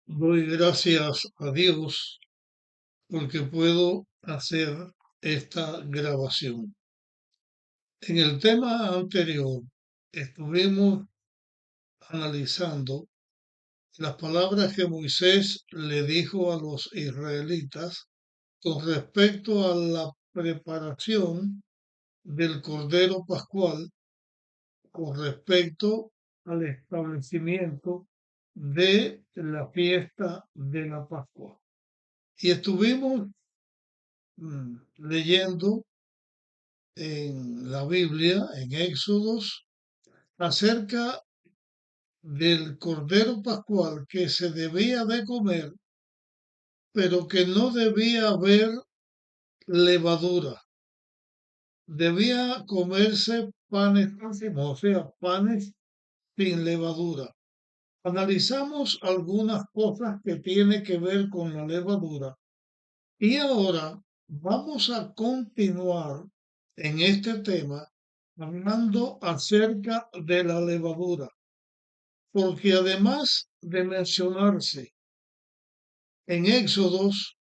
Doy gracias a Dios porque puedo hacer esta grabación. En el tema anterior estuvimos analizando las palabras que Moisés le dijo a los israelitas con respecto a la preparación del Cordero Pascual, con respecto al establecimiento de la fiesta de la Pascua. Y estuvimos leyendo en la Biblia, en Éxodos, acerca del Cordero Pascual que se debía de comer, pero que no debía haber levadura. Debía comerse panes ácimos, o sea, panes sin levadura. Analizamos algunas cosas que tienen que ver con la levadura y ahora vamos a continuar en este tema hablando acerca de la levadura, porque además de mencionarse en Éxodos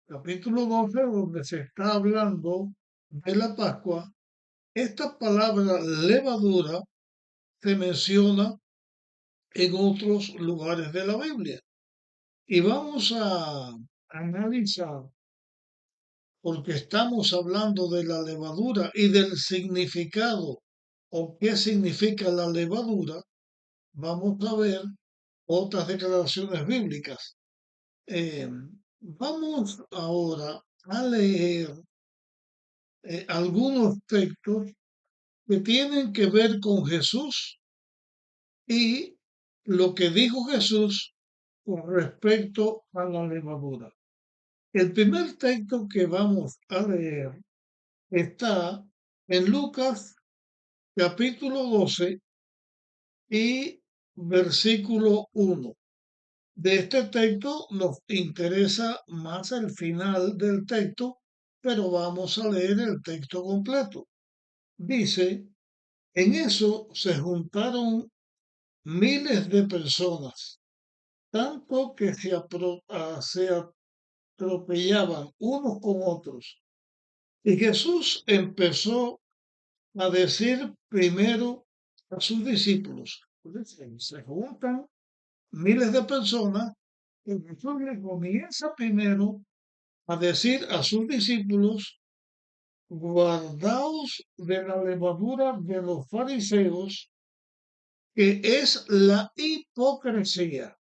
capítulo 12, donde se está hablando de la Pascua, esta palabra levadura se menciona en otros lugares de la Biblia. Y vamos a analizar, porque estamos hablando de la levadura y del significado o qué significa la levadura, vamos a ver otras declaraciones bíblicas. Eh, Vamos ahora a leer algunos textos que tienen que ver con Jesús y lo que dijo Jesús con respecto a la levadura. El primer texto que vamos a leer está en Lucas capítulo 12 y versículo 1. De este texto nos interesa más el final del texto, pero vamos a leer el texto completo. Dice, en eso se juntaron miles de personas, tanto que se atropellaban unos con otros. Y Jesús empezó a decir primero a sus discípulos. Se juntan miles de personas y Jesús le comienza primero a decir a sus discípulos, guardaos de la levadura de los fariseos, que es la hipocresía.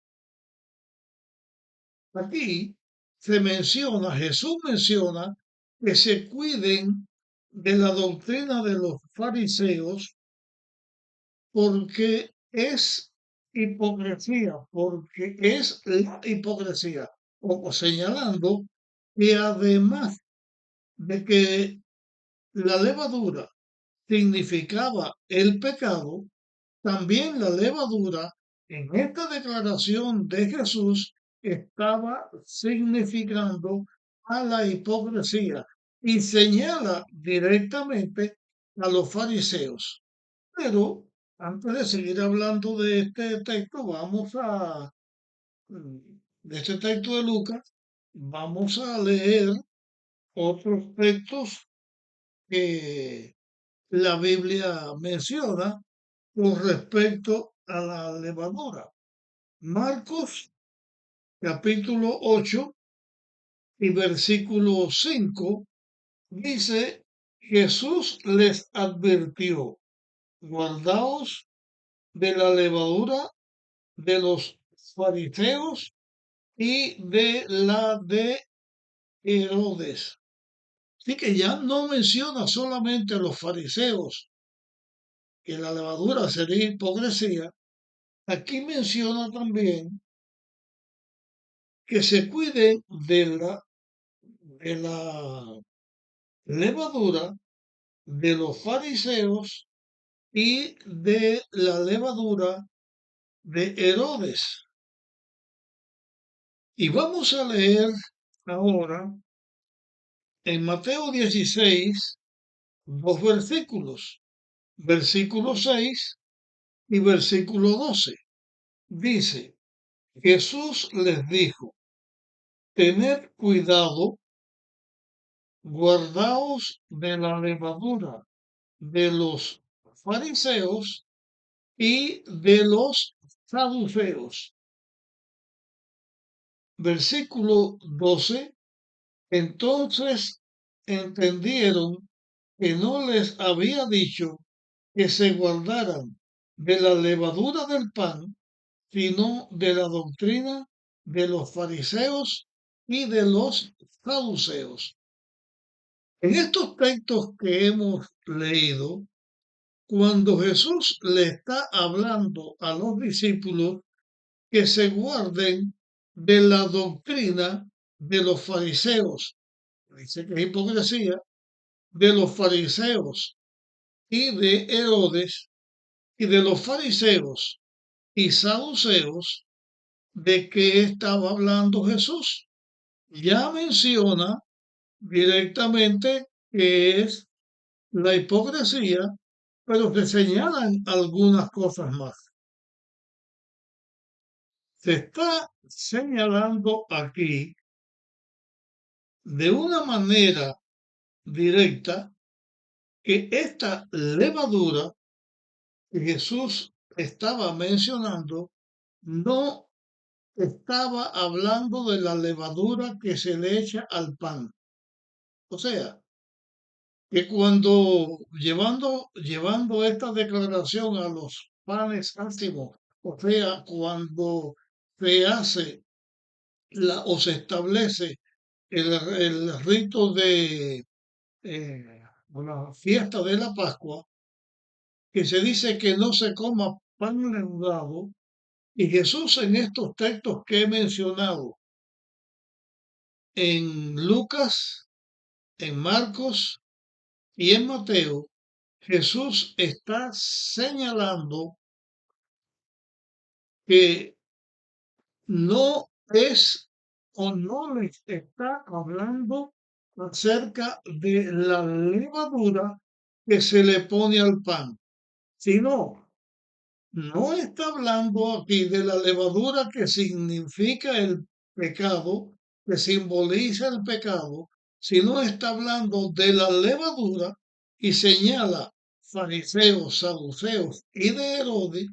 Aquí Jesús menciona que se cuiden de la doctrina de los fariseos porque es hipocresía, porque es la hipocresía, o señalando que además de que la levadura significaba el pecado, también la levadura en esta declaración de Jesús estaba significando a la hipocresía y señala directamente a los fariseos. Pero antes de seguir hablando de este texto, de este texto de Lucas, vamos a leer otros textos que la Biblia menciona con respecto a la levadura. Marcos capítulo 8 y versículo 5 dice, Jesús les advirtió, guardaos de la levadura de los fariseos y de la de Herodes. Así que ya no menciona solamente a los fariseos, que la levadura sería hipocresía, aquí menciona también que se cuiden de la levadura de los fariseos y de la levadura de Herodes. Y vamos a leer ahora en Mateo 16 dos versículos, versículo 6 y versículo 12. Dice, Jesús les dijo, tened cuidado, guardaos de la levadura de los fariseos y de los saduceos. Versículo 12. Entonces entendieron que no les había dicho que se guardaran de la levadura del pan, sino de la doctrina de los fariseos y de los saduceos. En estos textos que hemos leído, cuando Jesús le está hablando a los discípulos que se guarden de la doctrina de los fariseos, dice que es hipocresía, de los fariseos y de Herodes, y de los fariseos y saduceos, ¿de qué estaba hablando Jesús? Ya menciona directamente que es la hipocresía, pero se señalan algunas cosas más. Se está señalando aquí de una manera directa que esta levadura que Jesús estaba mencionando no estaba hablando de la levadura que se le echa al pan. O sea, que cuando llevando esta declaración a los panes ácimos, o sea, cuando se hace o se establece el rito de la fiesta de la Pascua, que se dice que no se coma pan leudado, y Jesús en estos textos que he mencionado, en Lucas, en Marcos y en Mateo, Jesús está señalando que no es o no les está hablando acerca de la levadura que se le pone al pan, sino no está hablando aquí de la levadura que significa el pecado, que simboliza el pecado, sino está hablando de la levadura y señala fariseos, saduceos y de Herodes,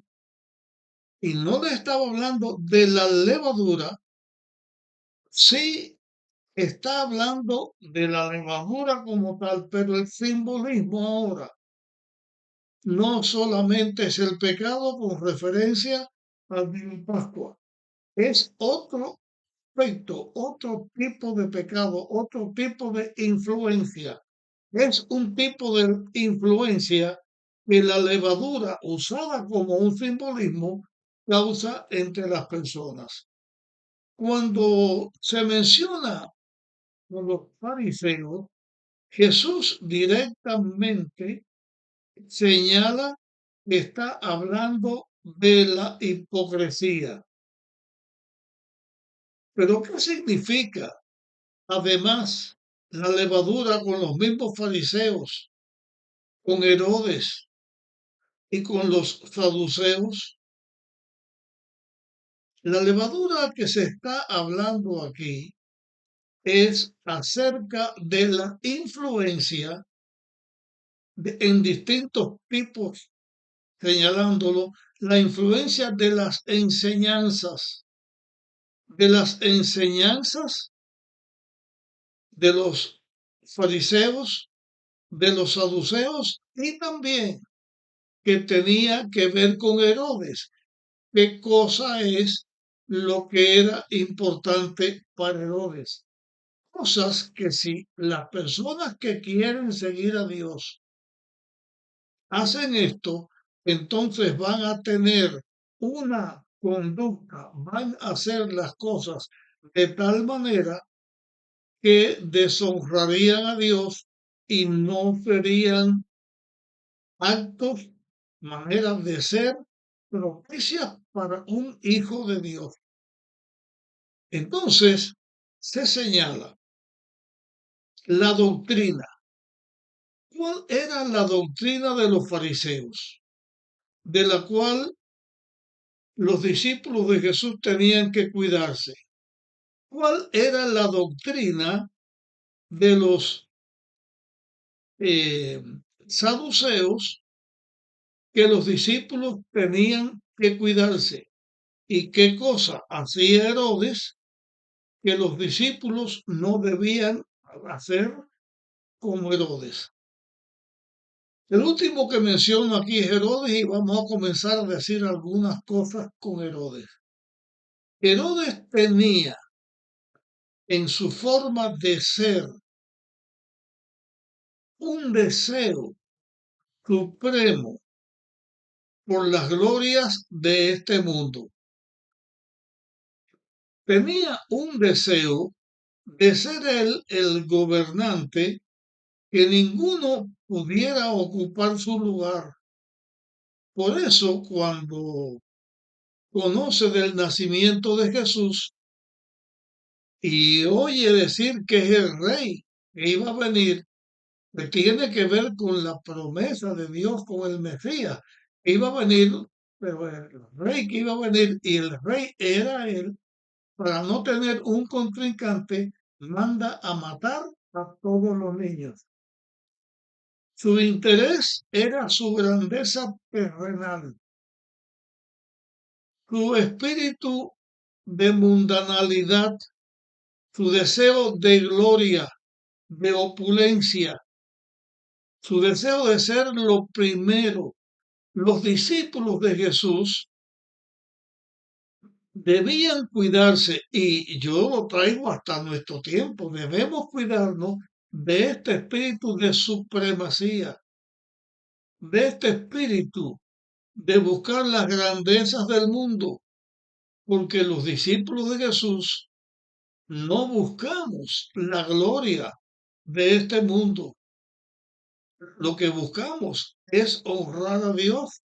y no le estaba hablando de la levadura, sí está hablando de la levadura como tal, pero el simbolismo ahora no solamente es el pecado con referencia al día de Pascua, es otro aspecto, otro tipo de pecado, otro tipo de influencia. Es un tipo de influencia que la levadura usada como un simbolismo causa entre las personas. Cuando se menciona a los fariseos, Jesús directamente señala que está hablando de la hipocresía. Pero ¿qué significa, además, la levadura con los mismos fariseos, con Herodes y con los saduceos? La levadura que se está hablando aquí es acerca de la influencia en distintos tipos, señalándolo, la influencia de las enseñanzas de los fariseos, de los saduceos y también que tenía que ver con Herodes. ¿Qué cosa es lo que era importante para Herodes? Cosas que si las personas que quieren seguir a Dios hacen esto, entonces van a tener una conducta, van a hacer las cosas de tal manera que deshonrarían a Dios y no serían actos, maneras de ser propicias para un hijo de Dios. Entonces, se señala la doctrina. ¿Cuál era la doctrina de los fariseos? De la cual los discípulos de Jesús tenían que cuidarse. ¿Cuál era la doctrina de los eh, saduceos que los discípulos tenían que cuidarse? ¿Y qué cosa hacía Herodes que los discípulos no debían hacer como Herodes? El último que menciono aquí es Herodes y vamos a comenzar a decir algunas cosas con Herodes. Herodes tenía en su forma de ser un deseo supremo por las glorias de este mundo. Tenía un deseo de ser él el gobernante, que ninguno pudiera ocupar su lugar. Por eso, cuando conoce del nacimiento de Jesús y oye decir que es el rey que iba a venir, que tiene que ver con la promesa de Dios con el Mesías, que iba a venir, pero el rey que iba a venir, y el rey era él, para no tener un contrincante, manda a matar a todos los niños. Su interés era su grandeza terrenal, su espíritu de mundanalidad, su deseo de gloria, de opulencia, su deseo de ser lo primero. Los discípulos de Jesús debían cuidarse, y yo lo traigo hasta nuestro tiempo, debemos cuidarnos de este espíritu de supremacía, de este espíritu de buscar las grandezas del mundo, porque los discípulos de Jesús no buscamos la gloria de este mundo. Lo que buscamos es honrar a Dios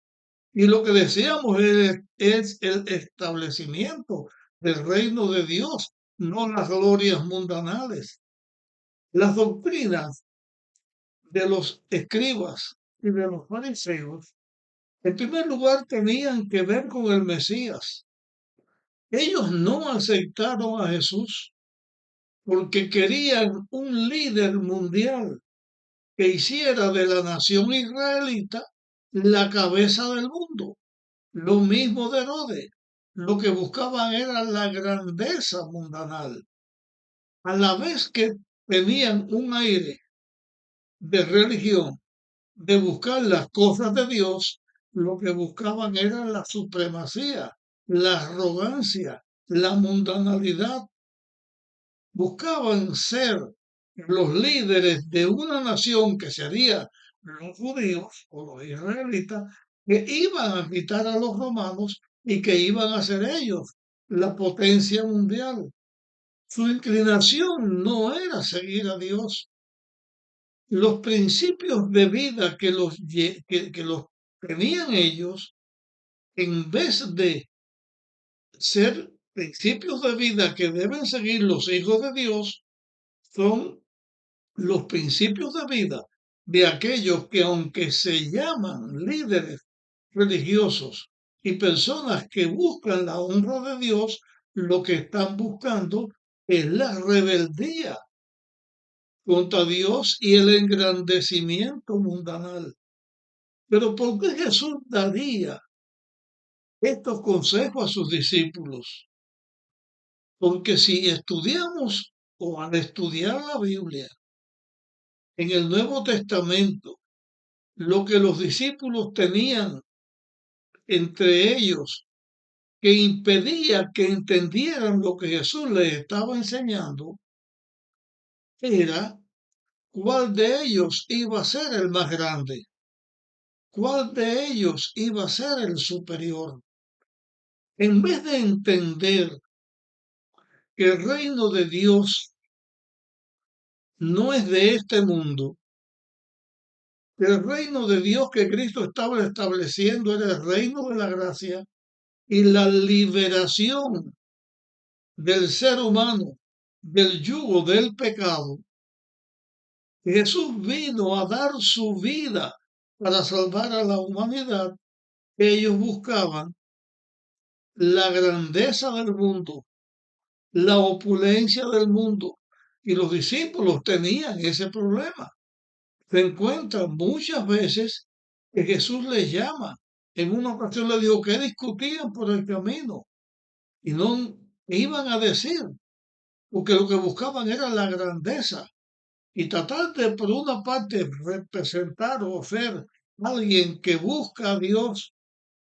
y lo que deseamos es el establecimiento del reino de Dios, no las glorias mundanales. Las doctrinas de los escribas y de los fariseos, en primer lugar, tenían que ver con el Mesías. Ellos no aceptaron a Jesús porque querían un líder mundial que hiciera de la nación israelita la cabeza del mundo. Lo mismo de Herodes. Lo que buscaban era la grandeza mundanal. A la vez que tenían un aire de religión, de buscar las cosas de Dios, lo que buscaban era la supremacía, la arrogancia, la mundanalidad. Buscaban ser los líderes de una nación que serían los judíos o los israelitas, que iban a quitar a los romanos y que iban a ser ellos la potencia mundial. Su inclinación no era seguir a Dios. Los principios de vida que los tenían ellos, en vez de ser principios de vida que deben seguir los hijos de Dios, son los principios de vida de aquellos que, aunque se llaman líderes religiosos y personas que buscan la honra de Dios, lo que están buscando es la rebeldía contra Dios y el engrandecimiento mundanal. Pero ¿por qué Jesús daría estos consejos a sus discípulos? Porque si estudiamos o al estudiar la Biblia en el Nuevo Testamento, lo que los discípulos tenían entre ellos que impedía que entendieran lo que Jesús les estaba enseñando, era cuál de ellos iba a ser el más grande, cuál de ellos iba a ser el superior. En vez de entender que el reino de Dios no es de este mundo, que el reino de Dios que Cristo estaba estableciendo era el reino de la gracia y la liberación del ser humano, del yugo del pecado, Jesús vino a dar su vida para salvar a la humanidad. Ellos buscaban la grandeza del mundo, la opulencia del mundo. Y los discípulos tenían ese problema. Se encuentran muchas veces que Jesús les llama. En una ocasión le dijo que discutían por el camino y no iban a decir, porque lo que buscaban era la grandeza y tratar de, por una parte, representar o ser alguien que busca a Dios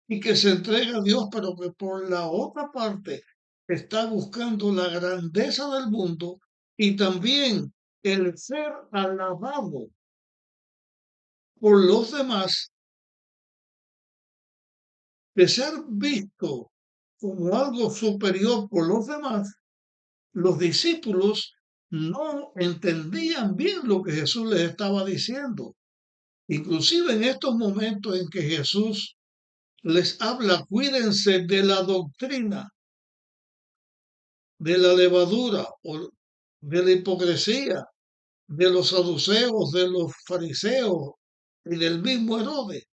y que se entrega a Dios, pero que por la otra parte está buscando la grandeza del mundo y también el ser alabado por los demás, de ser visto como algo superior por los demás. Los discípulos no entendían bien lo que Jesús les estaba diciendo. Inclusive en estos momentos en que Jesús les habla, cuídense de la doctrina, de la levadura o de la hipocresía, de los saduceos, de los fariseos y del mismo Herodes.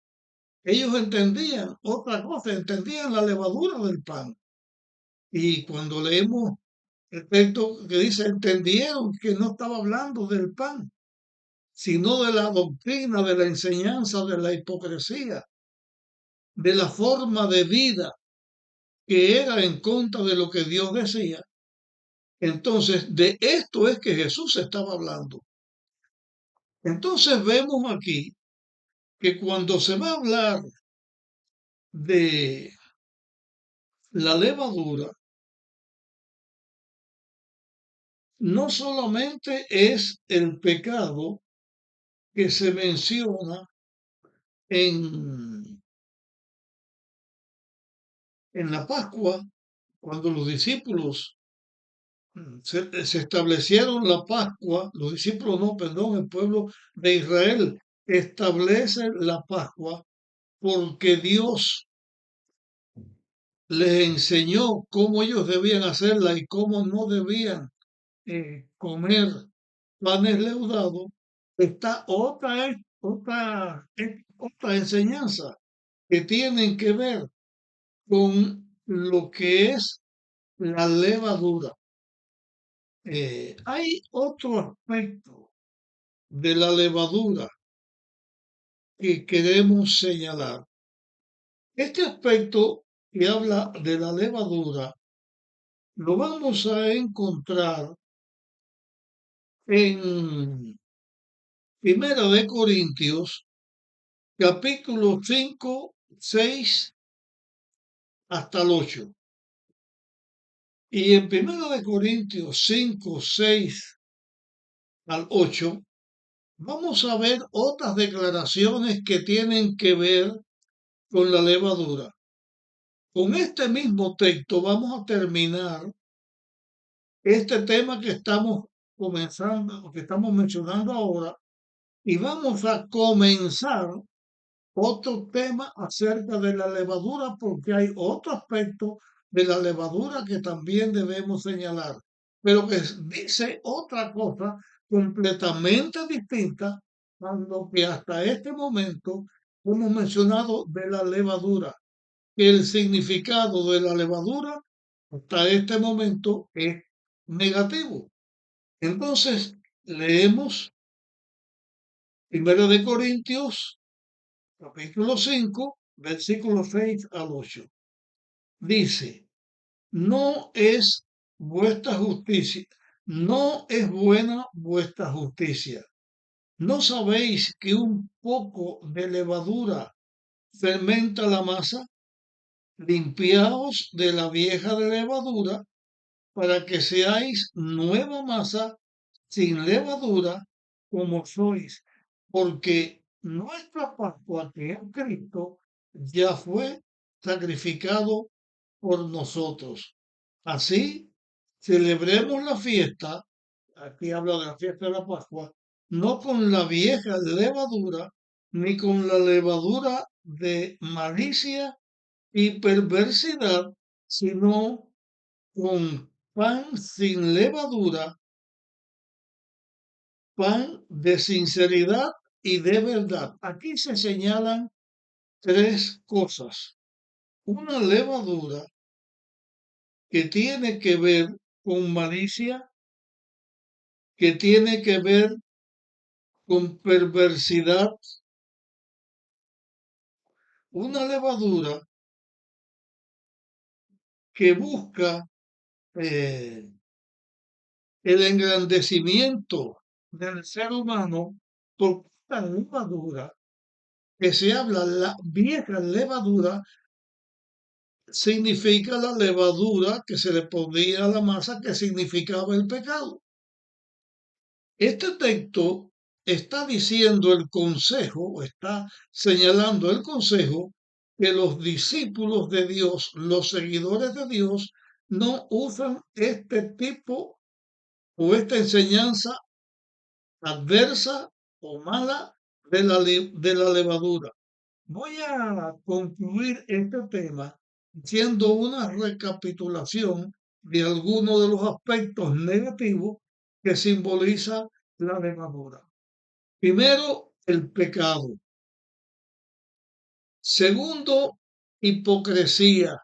Ellos entendían otra cosa, entendían la levadura del pan. Y cuando leemos el texto que dice, entendieron que no estaba hablando del pan, sino de la doctrina, de la enseñanza, de la hipocresía, de la forma de vida que era en contra de lo que Dios decía. Entonces, de esto es que Jesús estaba hablando. Entonces vemos aquí que cuando se va a hablar de la levadura, no solamente es el pecado que se menciona en, en la Pascua, cuando los discípulos se establecieron la Pascua, los discípulos no, perdón, el pueblo de Israel establece la Pascua porque Dios les enseñó cómo ellos debían hacerla y cómo no debían comer panes leudados. Está otra enseñanza que tienen que ver con lo que es la levadura. Hay otro aspecto de la levadura que queremos señalar. Este aspecto que habla de la levadura lo vamos a encontrar en Primera de Corintios, capítulo 5, 6 hasta el 8. Y en Primera de Corintios 5, 6 al 8, vamos a ver otras declaraciones que tienen que ver con la levadura. Con este mismo texto vamos a terminar este tema que estamos comenzando, que estamos mencionando ahora, y vamos a comenzar otro tema acerca de la levadura, porque hay otro aspecto de la levadura que también debemos señalar, pero que dice otra cosa completamente distinta a lo que hasta este momento hemos mencionado de la levadura, que el significado de la levadura hasta este momento es negativo. Entonces, leemos 1 de Corintios, capítulo 5, versículos 6 al 8. Dice, no es vuestra justicia, no es buena vuestra justicia. ¿No sabéis que un poco de levadura fermenta la masa? Limpiaos de la vieja levadura para que seáis nueva masa sin levadura como sois, porque nuestra Pascua, que es Cristo, ya fue sacrificado por nosotros. Así, celebremos la fiesta, aquí habla de la fiesta de la Pascua, no con la vieja levadura, ni con la levadura de malicia y perversidad, sino con pan sin levadura, pan de sinceridad y de verdad. Aquí se señalan tres cosas. Una levadura que tiene que ver con malicia, que tiene que ver con perversidad, una levadura que busca eh, el engrandecimiento del ser humano por la levadura que se habla, la vieja levadura, significa la levadura que se le ponía a la masa que significaba el pecado. Este texto está diciendo el consejo, o está señalando el consejo, que los discípulos de Dios, los seguidores de Dios, no usan este tipo o esta enseñanza adversa o mala de la levadura. Voy a concluir este tema haciendo una recapitulación de algunos de los aspectos negativos que simboliza la levadura. Primero, el pecado. Segundo, hipocresía,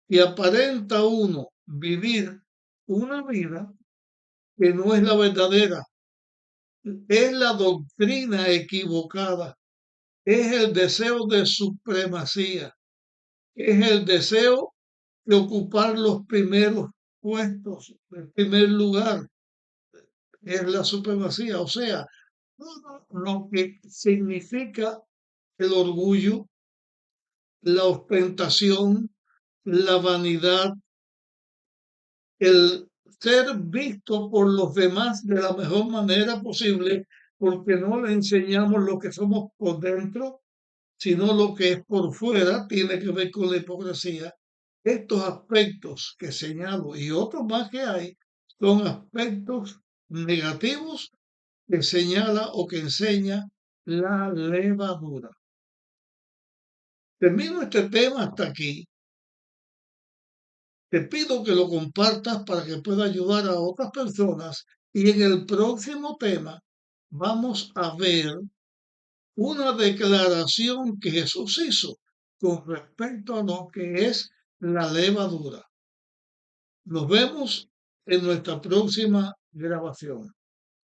que aparenta uno vivir una vida que no es la verdadera, es la doctrina equivocada, es el deseo de supremacía, es el deseo de ocupar los primeros puestos, el primer lugar, es la supremacía, o sea, todo lo que significa el orgullo, la ostentación, la vanidad, el ser visto por los demás de la mejor manera posible, porque no le enseñamos lo que somos por dentro, sino lo que es por fuera, tiene que ver con la hipocresía. Estos aspectos que señalo y otros más que hay son aspectos negativos que señala o que enseña la levadura. Termino este tema hasta aquí. Te pido que lo compartas para que pueda ayudar a otras personas y en el próximo tema vamos a ver una declaración que Jesús hizo con respecto a lo que es la levadura. Nos vemos en nuestra próxima grabación.